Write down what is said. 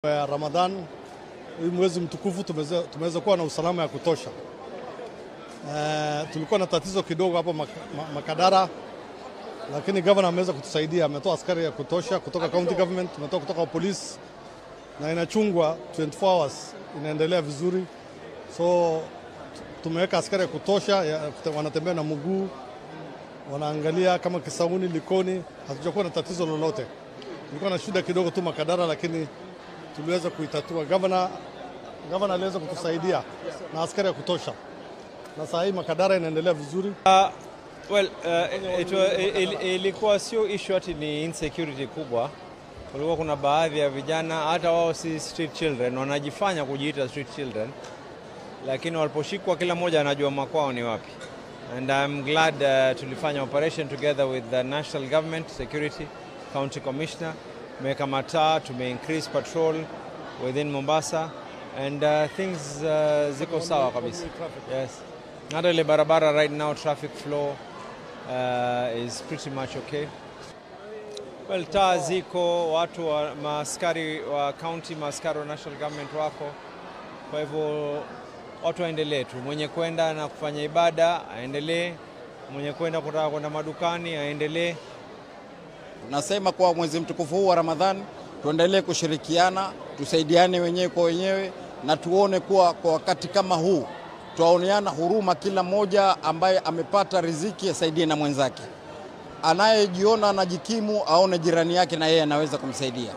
Ramadhan, hii mwezi mtukufu tumeweza kuwa na usalama ya kutosha. Tulikuwa na tatizo kidogo hapo Makadara, lakini governor ameweza kutusaidia, ametoa askari ya kutosha kutoka county government, ametoa kutoka police na inachungwa 24 hours, inaendelea vizuri. So tumeweka askari ya kutosha, wanatembea na mguu, wanaangalia kama Kisauni, Likoni, hatujakuwa na tatizo lolote. Tulikuwa na shida kidogo tu Makadara, lakini tuliweza kuitatua. Governor aliweza kutusaidia na askari ya kutosha, na saa hii Makadara inaendelea vizuri. Ilikuwa sio issue ati ni insecurity kubwa. Kulikuwa kuna baadhi ya vijana, hata wao si street children, wanajifanya kujiita street children, lakini waliposhikwa kila mmoja anajua makwao ni wapi. And I'm glad tulifanya operation together with the national government, security, county commissioner. Tumeweka mataa, increase patrol within Mombasa, and things ziko sawa kabisa. Yes. Hata ile barabara right now, traffic flow is pretty much okay. Well, taa ziko, watu wa maaskari wa county, maaskari wa national government wako. Kwa hivyo watu waendelee tu. Mwenye kwenda na kufanya ibada aendelee, mwenye kwenda kutaka kwenda madukani aendelee. Nasema kwa mwezi mtukufu huu wa Ramadhan tuendelee kushirikiana, tusaidiane wenyewe kwa wenyewe, na tuone kuwa kwa wakati kama huu tuaoneana huruma, kila mmoja ambaye amepata riziki asaidie na mwenzake. Anayejiona anajikimu aone jirani yake na yeye anaweza kumsaidia.